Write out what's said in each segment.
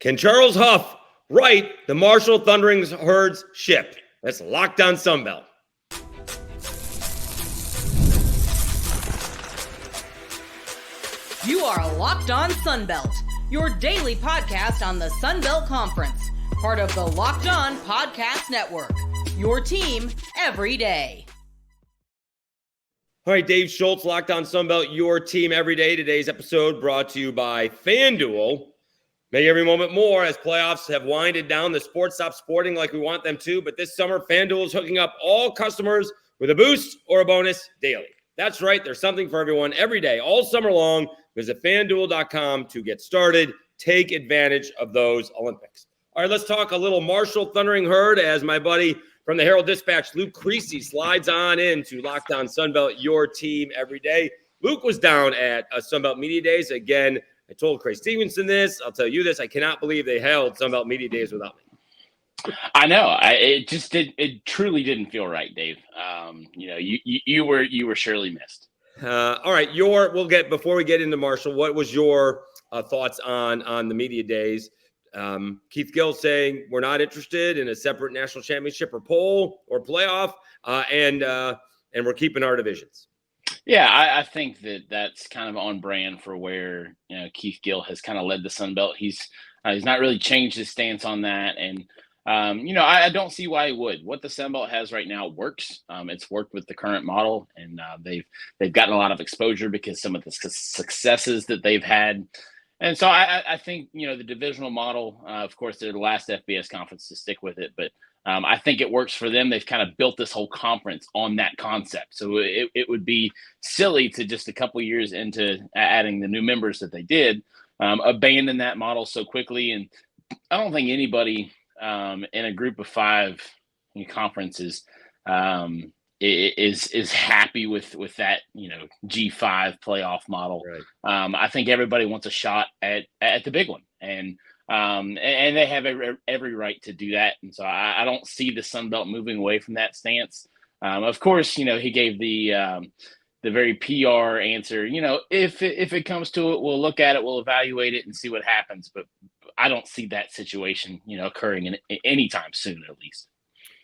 Can Charles Huff right the Marshall Thundering Herds ship? That's Locked On Sunbelt. You are Locked On Sunbelt, your daily podcast on the Sunbelt Conference, part of the Locked On Podcast Network, your team every day. All right, Dave Schultz, Locked On Sunbelt, your team every day. Today's episode brought to you by FanDuel. Make every moment more as playoffs have winded down. The sports stop sporting like we want them to, but this summer, FanDuel is hooking up all customers with a boost or a bonus daily. That's right. There's something for everyone every day, all summer long. Visit FanDuel.com to get started. Take advantage of those Olympics. All right, let's talk a little Marshall Thundering Herd as my buddy from the Herald Dispatch, Luke Creasy, slides on into Locked On Sunbelt, your team every day. Luke was down at Sunbelt Media Days. Again, I told Craig Stevenson this. I'll tell you this. I cannot believe they held Sunbelt Media Days without me. I know. It truly didn't feel right, Dave. You were surely missed. All right, before we get into Marshall, what was your thoughts on the media days? Keith Gill saying we're not interested in a separate national championship or poll or playoff, and we're keeping our divisions. Yeah, I think that's kind of on brand for where Keith Gill has kind of led the Sun Belt. He's not really changed his stance on that, and I don't see why he would. What the Sun Belt has right now works. It's worked with the current model, and they've gotten a lot of exposure because some of the successes that they've had. And so I think, the divisional model, of course, they're the last FBS conference to stick with it, but I think it works for them. They've kind of built this whole conference on that concept. So it would be silly to just a couple years into adding the new members that they did, abandon that model so quickly. And I don't think anybody in a group of 5 conferences is happy with that G5 playoff model. Right. I think everybody wants a shot at the big one, and they have every right to do that. And so I don't see the Sun Belt moving away from that stance. Of course, he gave the very PR answer. If it comes to it, we'll look at it, we'll evaluate it, and see what happens. But I don't see that situation, occurring in anytime soon, at least.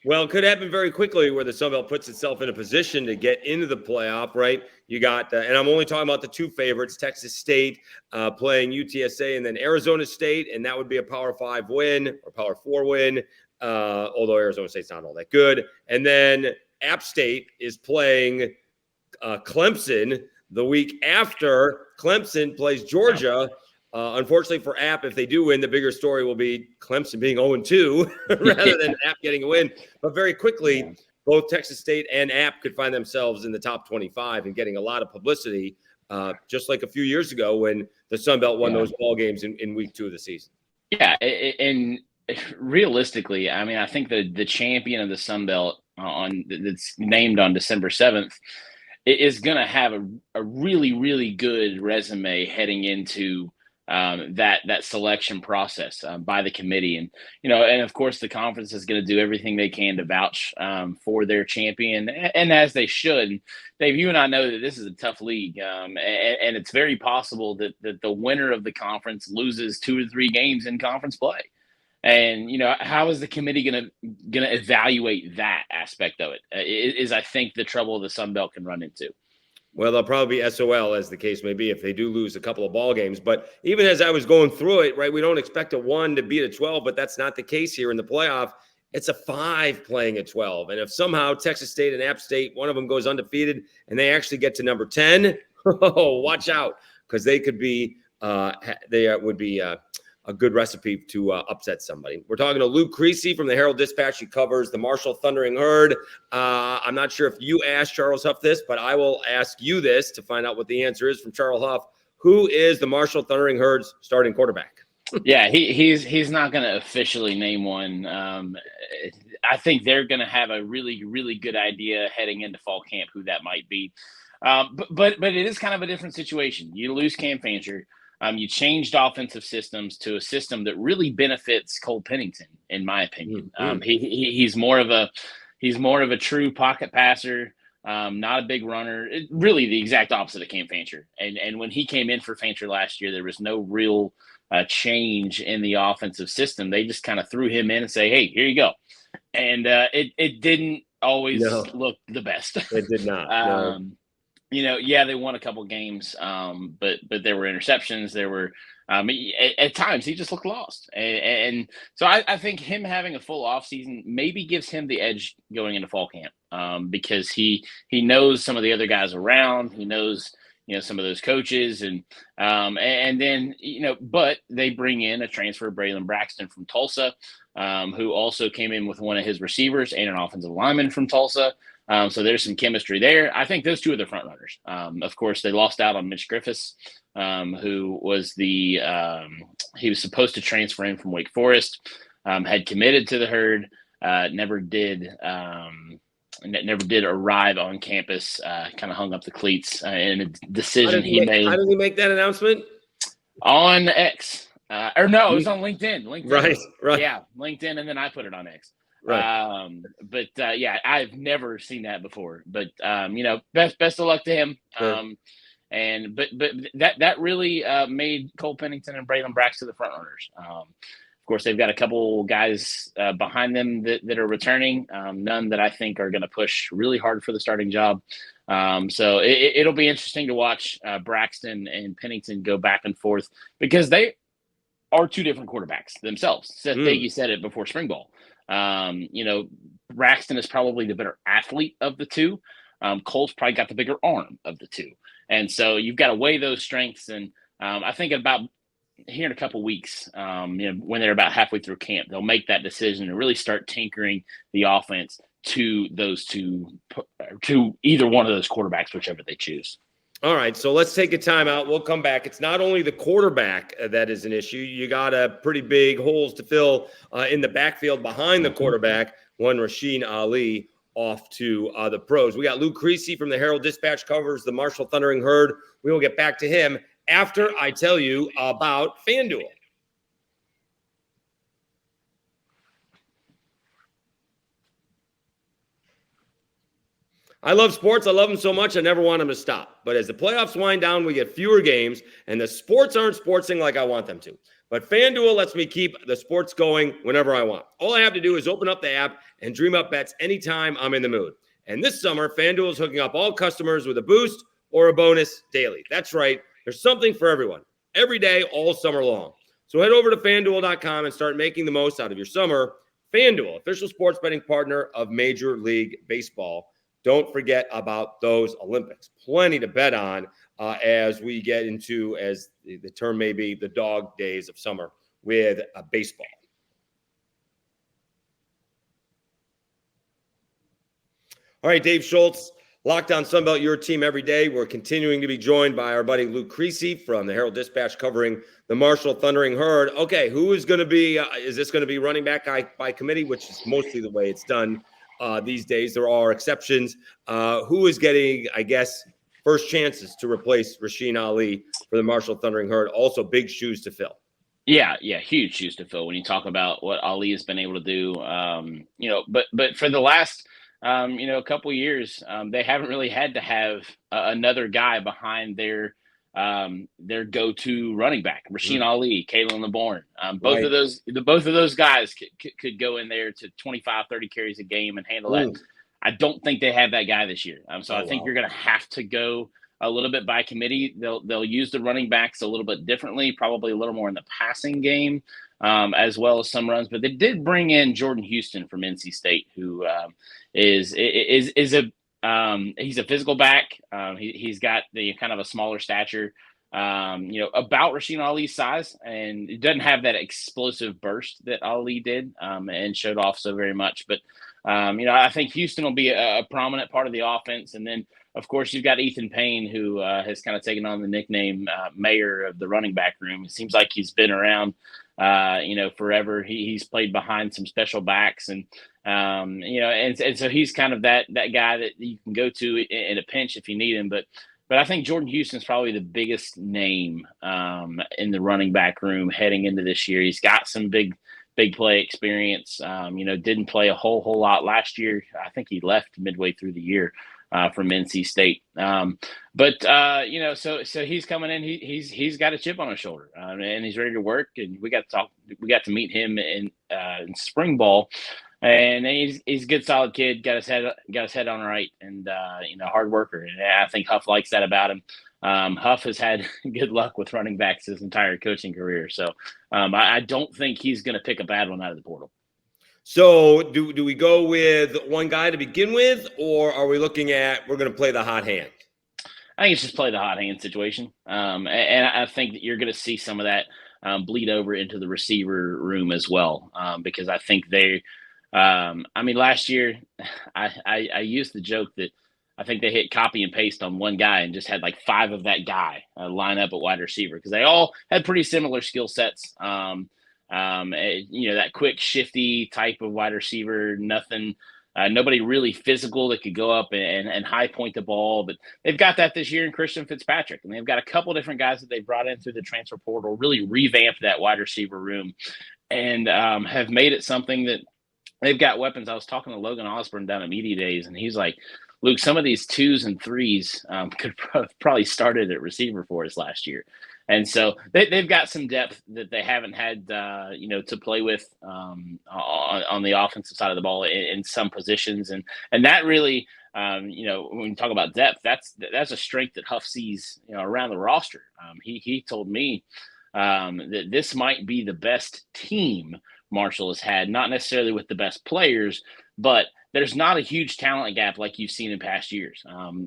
Well, it could happen very quickly where the Sun Belt puts itself in a position to get into the playoff, right? You got, and I'm only talking about the 2 favorites, Texas State playing UTSA and then Arizona State, and that would be a Power 5 win or Power 4 win, although Arizona State's not all that good. And then App State is playing Clemson the week after. Clemson plays Georgia. Unfortunately for App, if they do win, the bigger story will be Clemson being 0-2 rather than App getting a win. But very quickly, both Texas State and App could find themselves in the top 25 and getting a lot of publicity, just like a few years ago when the Sun Belt won those ball games in week 2 of the season. Yeah, and realistically, I mean, I think the champion of the Sun Belt that's named on December 7th is going to have a really, really good resume heading into that selection process by the committee. And, and of course the conference is going to do everything they can to vouch for their champion, and as they should. Dave, you and I know that this is a tough league, and it's very possible that the winner of the conference loses 2 or 3 games in conference play. And, how is the committee going to evaluate that aspect of it? Is I think the trouble the Sun Belt can run into. Well, they'll probably be SOL, as the case may be, if they do lose a couple of ball games. But even as I was going through it, right, we don't expect a 1 to beat a 12, but that's not the case here in the playoff. It's a 5 playing a 12. And if somehow Texas State and App State, one of them goes undefeated and they actually get to number 10, watch out, because they could be would be a good recipe to upset somebody. We're talking to Luke Creasy from the Herald Dispatch. He covers the Marshall Thundering Herd. I'm not sure if you asked Charles Huff this, but I will ask you this to find out what the answer is from Charles Huff. Who is the Marshall Thundering Herd's starting quarterback? Yeah, he's not going to officially name one. I think they're going to have a really, really good idea heading into fall camp who that might be. But it is kind of a different situation. You lose Cam Fancher. You changed offensive systems to a system that really benefits Cole Pennington, in my opinion. He's more of a true pocket passer, not a big runner. Really, the exact opposite of Cam Fancher. And when he came in for Fancher last year, there was no real change in the offensive system. They just kind of threw him in and say, hey, here you go. And it didn't always look the best. It did not. No. They won a couple games, but there were interceptions. There were at times he just looked lost, and so I think him having a full offseason maybe gives him the edge going into fall camp, because he knows some of the other guys around. He knows some of those coaches, and then but they bring in a transfer, Braylon Braxton from Tulsa, who also came in with one of his receivers and an offensive lineman from Tulsa. So there's some chemistry there. I think those two are the front runners. Of course, they lost out on Mitch Griffiths, who was he was supposed to transfer in from Wake Forest, had committed to the Herd, never did arrive on campus, kind of hung up the cleats in a decision he made. How did he make that announcement? On X. Or no, it was on LinkedIn. Right. Yeah, LinkedIn, and then I put it on X. Right. I've never seen that before. But best of luck to him. Sure. But that really made Cole Pennington and Braylon Braxton the front runners. Of course, they've got a couple guys behind them that are returning. None that I think are going to push really hard for the starting job. So it'll be interesting to watch Braxton and Pennington go back and forth, because they are two different quarterbacks themselves. Seth Dagey said it before spring ball. Braxton is probably the better athlete of the two. Cole's probably got the bigger arm of the two. And so you've got to weigh those strengths. And I think about here in a couple weeks, when they're about halfway through camp, they'll make that decision and really start tinkering the offense to those two, to either one of those quarterbacks, whichever they choose. All right, so let's take a timeout. We'll come back. It's not only the quarterback that is an issue. You got a pretty big holes to fill in the backfield behind the quarterback. One, Rasheen Ali off to the pros. We got Luke Creasy from the Herald Dispatch, covers the Marshall Thundering Herd. We will get back to him after I tell you about FanDuel. I love sports. I love them so much, I never want them to stop. But as the playoffs wind down, we get fewer games, and the sports aren't sportsing like I want them to. But FanDuel lets me keep the sports going whenever I want. All I have to do is open up the app and dream up bets anytime I'm in the mood. And this summer, FanDuel is hooking up all customers with a boost or a bonus daily. That's right. There's something for everyone, every day, all summer long. So head over to FanDuel.com and start making the most out of your summer. FanDuel, official sports betting partner of Major League Baseball. Don't forget about those Olympics. Plenty to bet on as we get into, as the term may be, the dog days of summer with baseball. All right, Dave Schultz, Locked On Sunbelt, your team every day. We're continuing to be joined by our buddy Luke Creasy from the Herald Dispatch, covering the Marshall Thundering Herd. Okay, who is going to be, is this going to be running back by committee, which is mostly the way it's done these days? There are exceptions. Who is getting, I guess, first chances to replace Rasheen Ali for the Marshall Thundering Herd? Also big shoes to fill. Yeah, huge shoes to fill when you talk about what Ali has been able to do. But for the last a couple of years, they haven't really had to have another guy behind their go-to running back, Rasheen Ali, Kalen LeBourne. Both of those guys could go in there to 25, 30 carries a game and handle that. I don't think they have that guy this year. So I think you're going to have to go a little bit by committee. They'll use the running backs a little bit differently, probably a little more in the passing game, as well as some runs. But they did bring in Jordan Houston from NC State, who he's a physical back. He's got the kind of a smaller stature, about Rasheen Ali's size, and it doesn't have that explosive burst that Ali did, and showed off so very much. But I think Houston will be a prominent part of the offense. And then, of course, you've got Ethan Payne, who has kind of taken on the nickname mayor of the running back room. It seems like he's been around, forever. He's played behind some special backs, and so he's kind of that guy that you can go to in a pinch if you need him. But I think Jordan Houston's probably the biggest name in the running back room heading into this year. He's got some big play experience. Didn't play a whole lot last year. I think he left midway through the year. from NC State. So he's coming in. He's got a chip on his shoulder, and he's ready to work. And we got to meet him in spring ball, and he's a good, solid kid. Got his head on right, and hard worker. And I think Huff likes that about him. Huff has had good luck with running backs his entire coaching career, so I don't think he's going to pick a bad one out of the portal. So do we go with one guy to begin with, or are we looking at we're going to play the hot hand? I think it's just play the hot hand situation. And I think that you're going to see some of that bleed over into the receiver room as well, because I think last year I used the joke that I think they hit copy and paste on one guy and just had like 5 of that guy line up at wide receiver because they all had pretty similar skill sets. That quick, shifty type of wide receiver, nobody really physical that could go up and high point the ball. But they've got that this year in Christian Fitzpatrick. And they've got a couple different guys that they brought in through the transfer portal, really revamped that wide receiver room and have made it something that they've got weapons. I was talking to Logan Osborne down at Media Days, and he's like, Luke, some of these 2s and 3s could probably started at receiver for us last year. And so they've got some depth that they haven't had, to play with on the offensive side of the ball in some positions. And that really, when you talk about depth, that's a strength that Huff sees, around the roster. He told me that this might be the best team Marshall has had, not necessarily with the best players, but there's not a huge talent gap like you've seen in past years.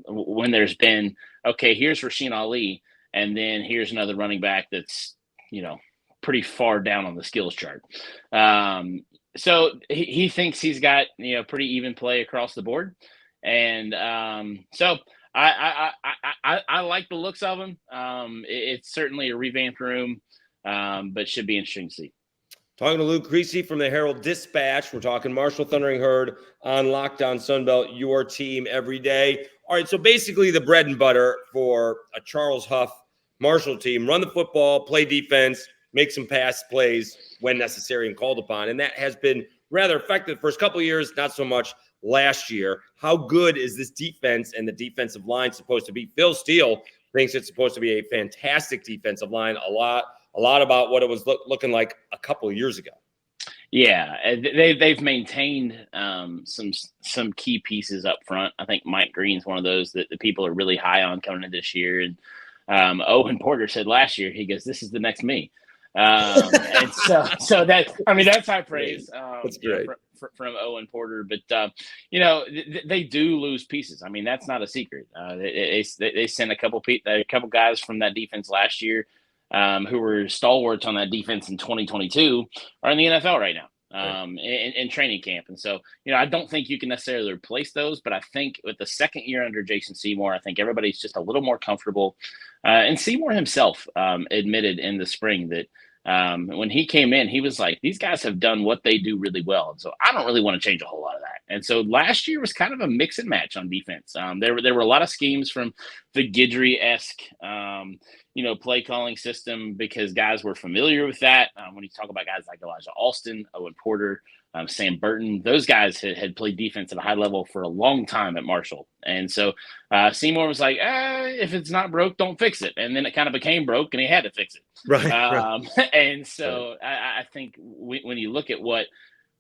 When there's been, okay, here's Rasheen Ali, and then here's another running back that's, pretty far down on the skills chart. So he thinks he's got, pretty even play across the board. And so I like the looks of him. It's certainly a revamped room, but should be interesting to see. Talking to Luke Creasy from the Herald Dispatch. We're talking Marshall Thundering Herd on Locked On Sunbelt, your team every day. All right, so basically the bread and butter for a Charles Huff Marshall team, run the football, play defense, make some pass plays when necessary and called upon. And that has been rather effective the first couple of years, not so much last year. How good is this defense and the defensive line supposed to be? Phil Steele thinks it's supposed to be a fantastic defensive line, a lot about what it was looking like a couple of years ago. Yeah, they've maintained some key pieces up front. I think Mike Green's one of those that the people are really high on coming into this year. And Owen Porter said last year, he goes, "This is the next me." And so that's high praise. That's great. From Owen Porter, but they do lose pieces. I mean, that's not a secret. They sent a couple guys from that defense last year. Who were stalwarts on that defense in 2022 are in the NFL right now in training camp. And so, I don't think you can necessarily replace those, but I think with the second year under Jason Seymour, I think everybody's just a little more comfortable. And Seymour himself admitted in the spring that when he came in, he was like, these guys have done what they do really well. And so I don't really want to change a whole lot of that. And so last year was kind of a mix and match on defense. There were a lot of schemes from the Guidry-esque, play calling system because guys were familiar with that. When you talk about guys like Elijah Alston, Owen Porter, Sam Burton, those guys had played defense at a high level for a long time at Marshall. And so Seymour was like, if it's not broke, don't fix it. And then it kind of became broke and he had to fix it. Right. And so I think when you look at what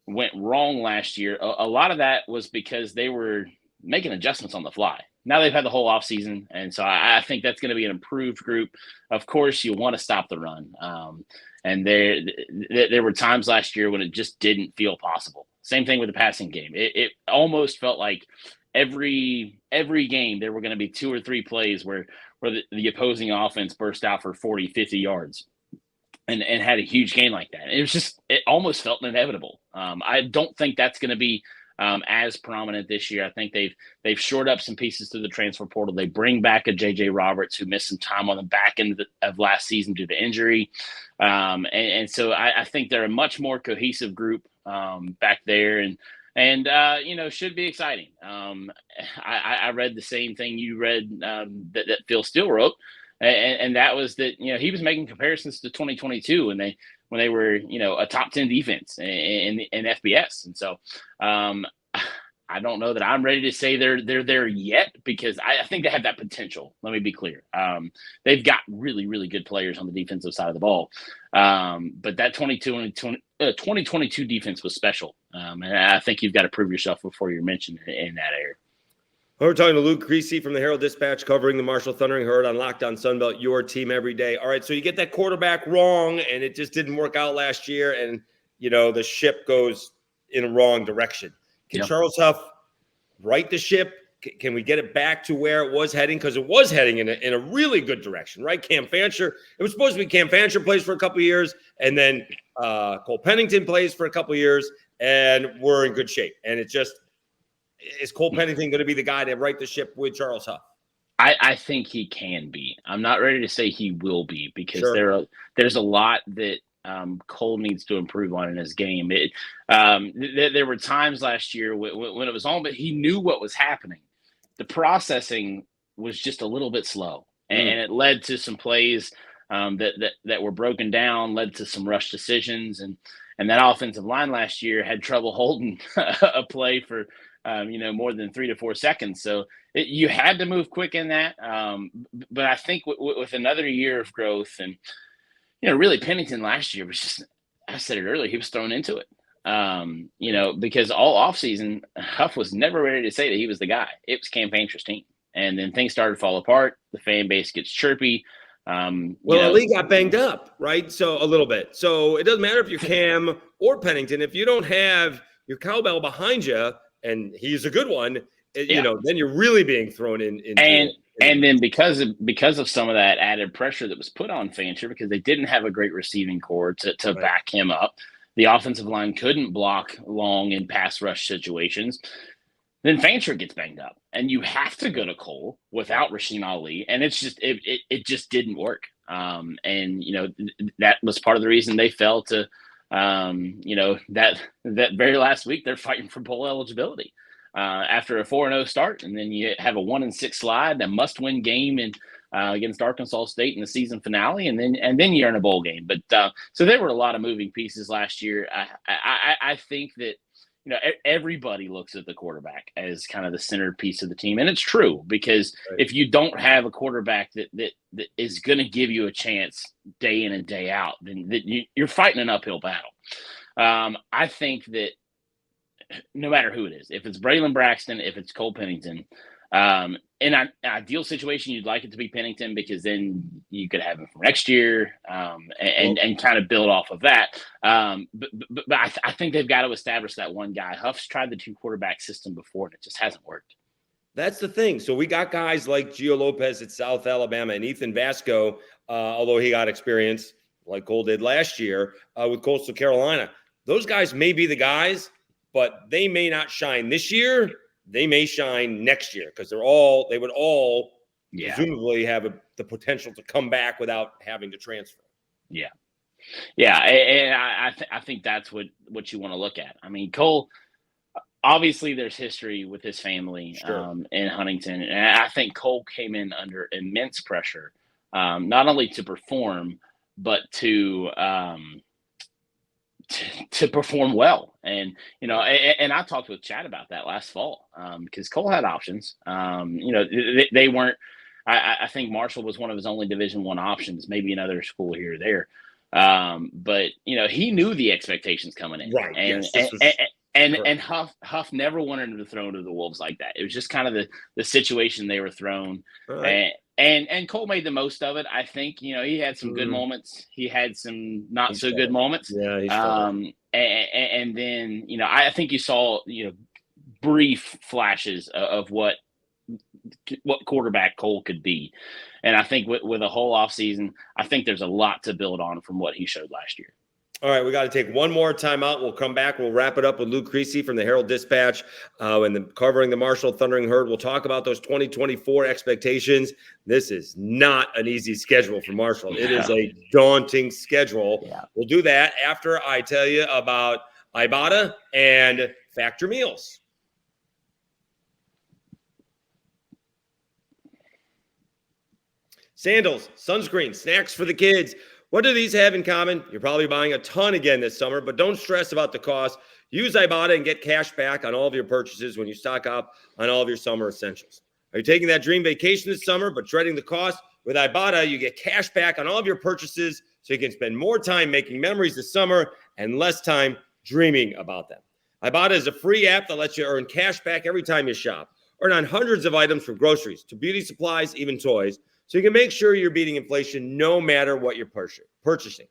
went wrong last year, a lot of that was because they were making adjustments on the fly. Now they've had the whole offseason, and so I think that's going to be an improved group. Of course, you want to stop the run. And there were times last year when it just didn't feel possible. Same thing with the passing game. It almost felt like every game there were going to be 2 or 3 plays where the opposing offense burst out for 40, 50 yards and had a huge game like that. It almost felt inevitable. I don't think that's going to be as prominent this year. I think they've shored up some pieces through the transfer portal. They bring back a J.J. Roberts who missed some time on the back end of last season due to injury. And so I think they're a much more cohesive group back there and should be exciting. I read the same thing you read that Phil Steele wrote. And that was that, he was making comparisons to 2022 when they were, a top 10 defense in FBS. And so I don't know that I'm ready to say they're there yet, because I think they have that potential. Let me be clear. They've got really, really good players on the defensive side of the ball. But that 2022 defense was special. And I think you've got to prove yourself before you're mentioned in that area. We're talking to Luke Creasy from the Herald Dispatch, covering the Marshall Thundering Herd on Locked On Sunbelt, your team every day. All right, so you get that quarterback wrong, and it just didn't work out last year, and, the ship goes in a wrong direction. Can Charles Huff right the ship? Can we get it back to where it was heading? Because it was heading in a really good direction, right? Cam Fancher. It was supposed to be Cam Fancher plays for a couple of years, and then Cole Pennington plays for a couple of years, and we're in good shape. And it just – is Cole Pennington going to be the guy to right the ship with Charles Huff? I think he can be. I'm not ready to say he will be, because there's a lot that Cole needs to improve on in his game. There were times last year when it was on, but he knew what was happening. The processing was just a little bit slow, and it led to some plays that were broken down, led to some rush decisions, and that offensive line last year had trouble holding a play for more than 3 to 4 seconds. So you had to move quick in that. But I think with another year of growth, and, really Pennington last year was just, I said it earlier, he was thrown into it. Because all offseason, Huff was never ready to say that he was the guy. It was Cam Fancher's team. And then things started to fall apart. The fan base gets chirpy. Ali got banged up, right? So a little bit. So it doesn't matter if you're Cam or Pennington. If you don't have your cowbell behind you, and he's a good one, then you're really being thrown in. And then because of some of that added pressure that was put on Fancher, because they didn't have a great receiving core to back him up, the offensive line couldn't block long in pass rush situations. Then Fancher gets banged up, and you have to go to Cole without Rasheen Ali, and it's just it just didn't work. That was part of the reason they fell to. That very last week they're fighting for bowl eligibility after a 4-0 start, and then you have a 1-6 slide, a must-win game against Arkansas State in the season finale, and then you earn a bowl game. But so there were a lot of moving pieces last year. I think that everybody looks at the quarterback as kind of the centerpiece of the team, and it's true, because if you don't have a quarterback that is going to give you a chance day in and day out, then you're fighting an uphill battle. I think that no matter who it is, if it's Braylon Braxton, if it's Cole Pennington, in an ideal situation, you'd like it to be Pennington, because then you could have him for next year and kind of build off of that. But I think they've got to establish that one guy. Huff's tried the 2-quarterback system before, and it just hasn't worked. That's the thing. So we got guys like Gio Lopez at South Alabama and Ethan Vasco, although he got experience like Cole did last year with Coastal Carolina. Those guys may be the guys, but they may not shine this year. They may shine next year, because they would all presumably have the potential to come back without having to transfer. Yeah. And I think that's what you want to look at. I mean, Cole, obviously there's history with his family in Huntington. And I think Cole came in under immense pressure, not only to perform, but to perform well. And, and I talked with Chad about that last fall, because Cole had options. They weren't, I think Marshall was one of his only Division I options, maybe another school here or there. But he knew the expectations coming in. Right. And Huff never wanted him to throw to the Wolves like that. It was just kind of the situation they were thrown. Right. And Cole made the most of it. I think, he had some good moments. He had some not so good moments. Yeah. And then, I think you saw, brief flashes of what quarterback Cole could be. And I think with a whole offseason, I think there's a lot to build on from what he showed last year. All right, we got to take one more timeout. We'll come back. We'll wrap it up with Luke Creasy from the Herald Dispatch and covering the Marshall Thundering Herd. We'll talk about those 2024 expectations. This is not an easy schedule for Marshall. It is a daunting schedule. Yeah. We'll do that after I tell you about Ibotta and Factor Meals. Sandals, sunscreen, snacks for the kids. What do these have in common? You're probably buying a ton again this summer, but don't stress about the cost. Use Ibotta and get cash back on all of your purchases when you stock up on all of your summer essentials. Are you taking that dream vacation this summer but dreading the cost? With Ibotta, you get cash back on all of your purchases so you can spend more time making memories this summer and less time dreaming about them. Ibotta is a free app that lets you earn cash back every time you shop. Earn on hundreds of items from groceries to beauty supplies, even toys, so you can make sure you're beating inflation no matter what you're purchasing.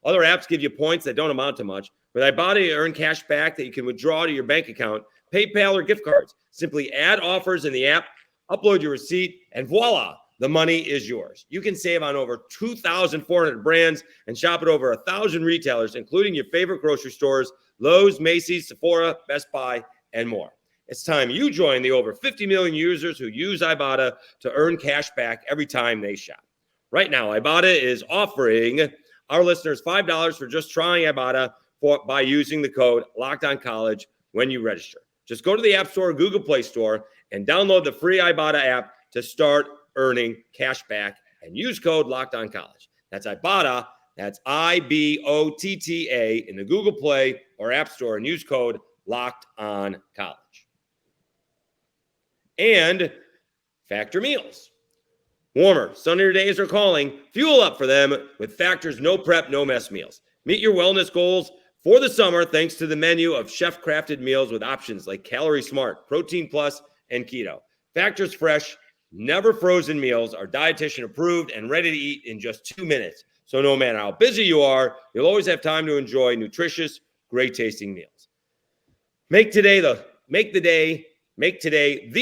Other apps give you points that don't amount to much. With Ibotta, you earn cash back that you can withdraw to your bank account, PayPal, or gift cards. Simply add offers in the app, upload your receipt, and voila, the money is yours. You can save on over 2,400 brands and shop at over 1,000 retailers, including your favorite grocery stores, Lowe's, Macy's, Sephora, Best Buy, and more. It's time you join the over 50 million users who use Ibotta to earn cash back every time they shop. Right now, Ibotta is offering our listeners $5 for just trying Ibotta by using the code LOCKEDONCollege when you register. Just go to the App Store or Google Play Store and download the free Ibotta app to start earning cash back and use code LOCKEDONCollege. That's Ibotta. That's IBOTTA in the Google Play or App Store and use code LOCKEDONCollege. And Factor meals. Warmer, sunnier days are calling. Fuel up for them with Factor's no prep, no mess meals. Meet your wellness goals for the summer thanks to the menu of chef-crafted meals with options like Calorie Smart, Protein Plus, and Keto. Factor's fresh, never frozen meals are dietitian approved and ready to eat in just 2 minutes. So no matter how busy you are, you'll always have time to enjoy nutritious, great tasting meals. Make today the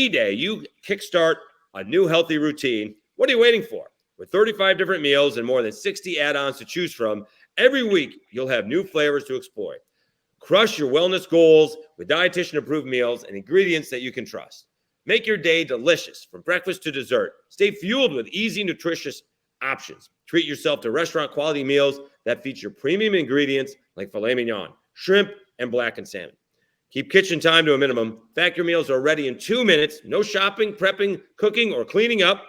day you kickstart a new healthy routine. What are you waiting for? With 35 different meals and more than 60 add-ons to choose from, every week you'll have new flavors to explore. Crush your wellness goals with dietitian-approved meals and ingredients that you can trust. Make your day delicious from breakfast to dessert. Stay fueled with easy, nutritious options. Treat yourself to restaurant-quality meals that feature premium ingredients like filet mignon, shrimp, and blackened salmon. Keep kitchen time to a minimum. Factor meals are ready in 2 minutes. No shopping, prepping, cooking, or cleaning up.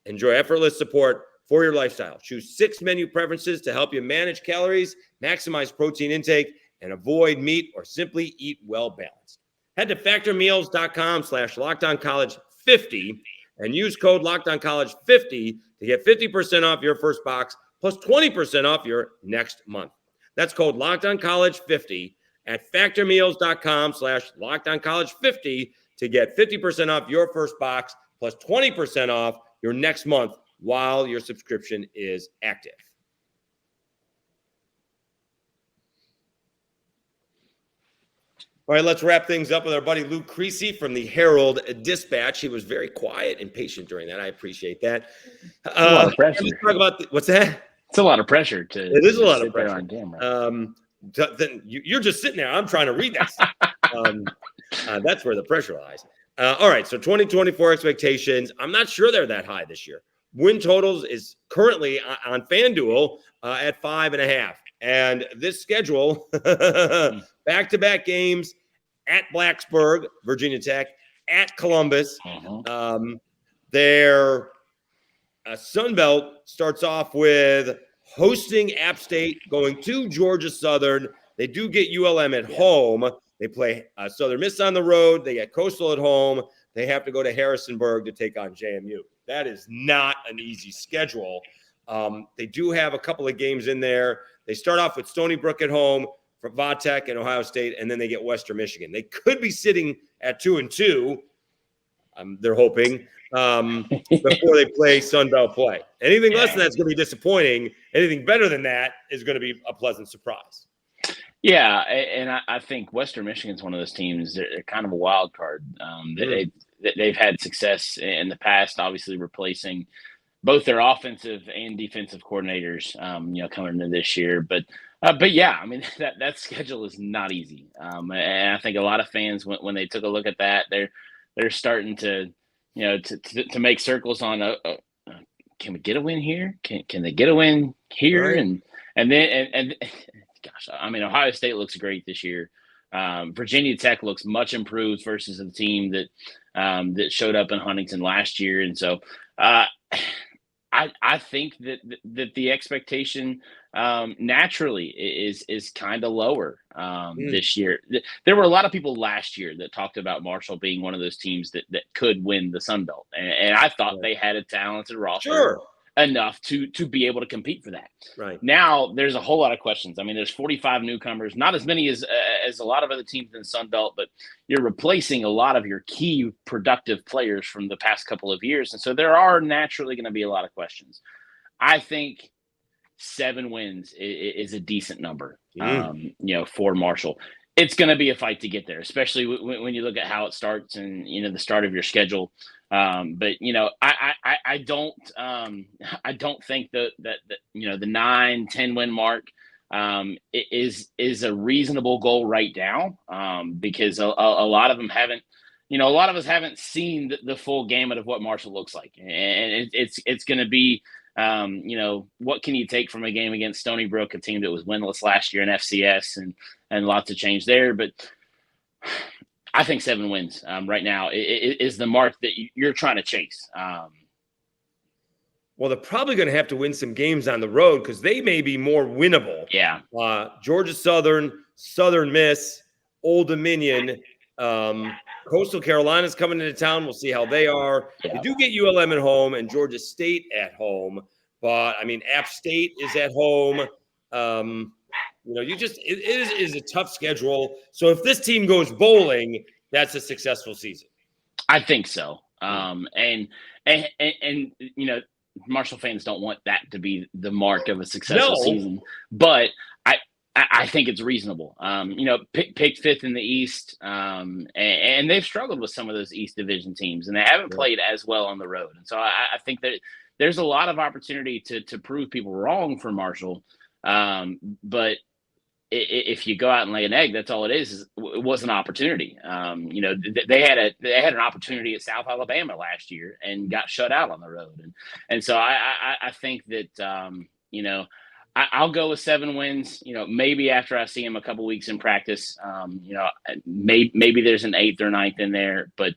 Enjoy effortless support for your lifestyle. Choose 6 menu preferences to help you manage calories, maximize protein intake, and avoid meat or simply eat well balanced. Head to factormeals.com/LockedOnCollege50 and use code LockedOnCollege50 to get 50% off your first box plus 20% off your next month. That's code LockedOnCollege50 at factormeals.com/LockedOnCollege50 to get 50% off your first box plus 20% off your next month while your subscription is active. All right, let's wrap things up with our buddy Luke Creasy from the Herald Dispatch. He was very quiet and patient during that. I appreciate that. A lot of pressure. Let's talk about what's that? It's a lot of pressure to. It is a lot of pressure on camera. Then you're just sitting there. I'm trying to read that. That's where the pressure lies. All right, so 2024 expectations. I'm not sure they're that high this year. Win totals is currently on FanDuel at 5.5. And this schedule, back-to-back games at Blacksburg, Virginia Tech, at Columbus. Their Sunbelt starts off with hosting App State, going to Georgia Southern. They do get ULM at home. They play Southern Miss on the road. They get Coastal at home. They have to go to Harrisonburg to take on JMU. That is not an easy schedule. They do have a couple of games in there. They start off with Stony Brook at home for Vatech and Ohio State, and then they get Western Michigan. They could be sitting at 2-2. They're hoping before they play Sunbelt play. Anything less than that is going to be disappointing. Anything better than that is going to be a pleasant surprise. Yeah, and I think Western Michigan is one of those teams. They're kind of a wild card. They've had success in the past, obviously replacing both their offensive and defensive coordinators, coming into this year. But yeah, I mean that schedule is not easy, and I think a lot of fans when they took a look at that, they're starting to to make circles on can we get a win here? Can they get a win here? Right. And then gosh, I mean Ohio State looks great this year. Virginia Tech looks much improved versus the team that showed up in Huntington last year, and so I I think that the expectation naturally is kind of lower this year. There were a lot of people last year that talked about Marshall being one of those teams that could win the Sun Belt, and I thought they had a talented roster. Sure. Enough to be able to compete for that. Right. Now, there's a whole lot of questions. I mean, there's 45 newcomers, not as many as a lot of other teams in the Sun Belt, but you're replacing a lot of your key productive players from the past couple of years. And so there are naturally going to be a lot of questions. I think 7 wins is a decent number, for Marshall. It's going to be a fight to get there, especially when you look at how it starts and, the start of your schedule. But I don't think that the 9-10 win mark is a reasonable goal right now, because a lot of them haven't, a lot of us haven't seen the full gamut of what Marshall looks like, and it's going to be what can you take from a game against Stony Brook, a team that was winless last year in FCS, and lots of change there, but I think 7 wins right now is the mark that you're trying to chase. Well, they're probably going to have to win some games on the road because they may be more winnable. Yeah. Georgia Southern, Southern Miss, Old Dominion, Coastal Carolina's coming into town. We'll see how they are. Yeah. You do get ULM at home and Georgia State at home, but I mean, App State is at home. It is a tough schedule. So if this team goes bowling, that's a successful season. I think so. And Marshall fans don't want that to be the mark of a successful season, but I think it's reasonable. Picked 5th in the East, and they've struggled with some of those East Division teams, and they haven't played as well on the road. And so I think that there's a lot of opportunity to prove people wrong for Marshall. But if you go out and lay an egg, that's all it is. It was an opportunity. They had an opportunity at South Alabama last year and got shut out on the road. And so I think that, I'll go with 7 wins, maybe after I see him a couple weeks in practice, maybe there's an 8th or 9th in there, but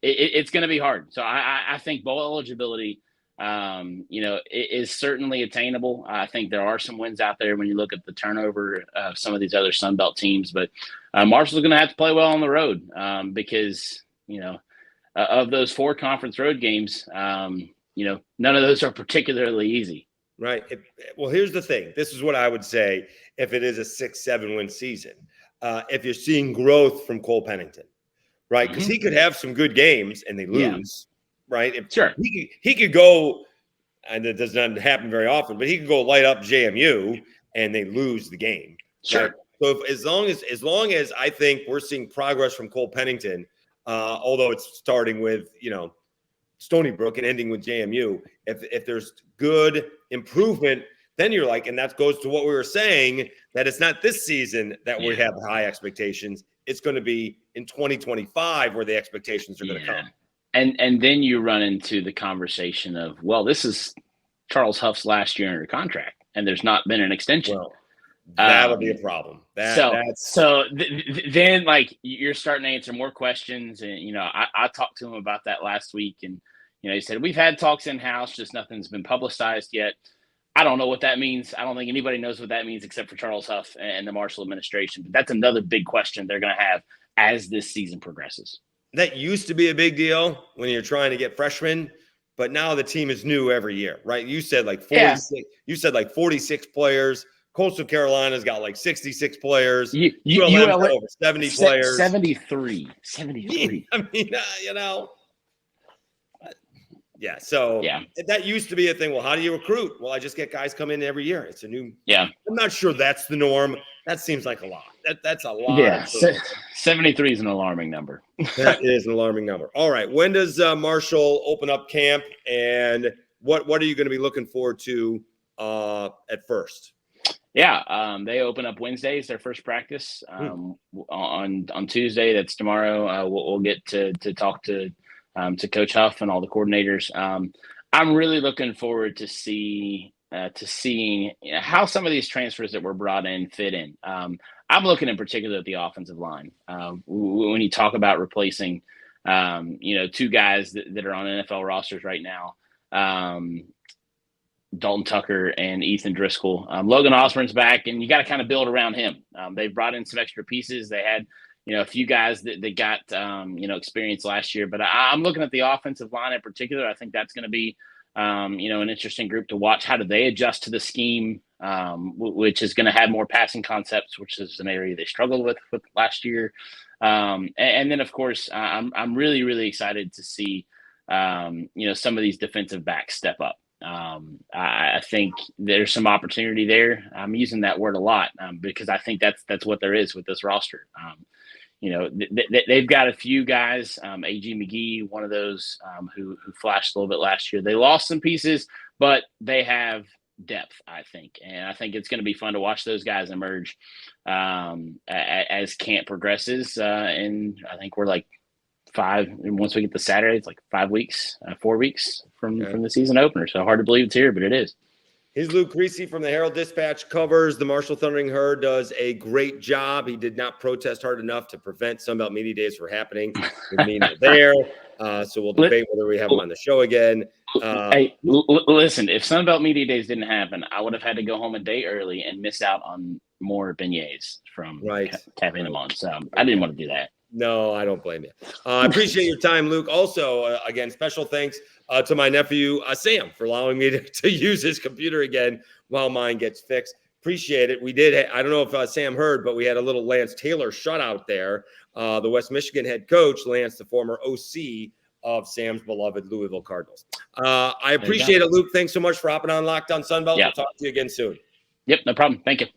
it's going to be hard. So I think bowl eligibility, is certainly attainable. I think there are some wins out there when you look at the turnover of some of these other Sun Belt teams, but Marshall's going to have to play well on the road because, of those 4 conference road games, none of those are particularly easy. Right. Well, here's the thing. This is what I would say if it is a 6-7 win season. If you're seeing growth from Cole Pennington, right? Because he could have some good games and they lose, right? Sure. He could go, and it does not happen very often, but he could go light up JMU and they lose the game. Sure. Right? So as long as I think we're seeing progress from Cole Pennington, although it's starting with, Stony Brook and ending with JMU, if there's good improvement, then you're like, and that goes to what we were saying, that it's not this season that we have high expectations. It's going to be in 2025 where the expectations are going to come. And then you run into the conversation of, well, this is Charles Huff's last year under contract, and there's not been an extension. Well, that'll be a problem. Then like you're starting to answer more questions, and I talked to him about that last week, and he said we've had talks in house, just nothing's been publicized yet. I don't know what that means. I don't think anybody knows what that means except for Charles Huff and the Marshall administration. But that's another big question they're going to have as this season progresses. That used to be a big deal when you're trying to get freshmen, but now the team is new every year, right? You said like 46. Yeah. You said like 46 players. Coastal Carolina's got like 66 players. ULM's got over 70 players. 73. I mean, Yeah. So that used to be a thing. Well, how do you recruit? Well, I just get guys come in every year. It's a new. Yeah. I'm not sure that's the norm. That seems like a lot. That's a lot. Yeah. 73 is an alarming number. That is an alarming number. All right. When does Marshall open up camp, and what are you going to be looking forward to at first? Yeah, they open up Wednesdays, their first practice. On Tuesday, that's tomorrow. We'll get to talk to Coach Huff and all the coordinators. I'm really looking forward to seeing how some of these transfers that were brought in fit in. I'm looking in particular at the offensive line. When you talk about replacing, 2 guys that are on NFL rosters right now, Dalton Tucker and Ethan Driscoll. Logan Osborne's back, and you got to kind of build around him. They've brought in some extra pieces. They had, a few guys that got, experience last year. But I'm looking at the offensive line in particular. I think that's going to be, an interesting group to watch. How do they adjust to the scheme, which is going to have more passing concepts, which is an area they struggled with last year. And then, of course, I'm really, really excited to see, some of these defensive backs step up. I think there's some opportunity there. I'm using that word a lot because I think that's what there is with this roster. They've got a few guys, A.G. McGee, one of those who flashed a little bit last year. They lost some pieces, but they have depth, I think. And I think it's going to be fun to watch those guys emerge as camp progresses. And I think we're like once we get to Saturday, it's like 4 weeks from the season opener. So hard to believe it's here, but it is. Here's Luke Creasy from the Herald Dispatch, covers the Marshall Thundering Herd, does a great job. He did not protest hard enough to prevent Sunbelt Media Days from happening. We mean there. So we'll debate whether we have him on the show again. Hey, listen, if Sunbelt Media Days didn't happen, I would have had to go home a day early and miss out on more beignets from Cafe Le Monde. So I didn't want to do that. No, I don't blame you. I appreciate your time, Luke. Also, again, special thanks to my nephew, Sam, for allowing me to use his computer again while mine gets fixed. Appreciate it. We did. I don't know if Sam heard, but we had a little Lance Taylor shutout there. The West Michigan head coach, Lance, the former OC of Sam's beloved Louisville Cardinals. I appreciate it, Luke. Thanks so much for hopping on Locked On Sunbelt. Yeah. We'll talk to you again soon. Yep, no problem. Thank you.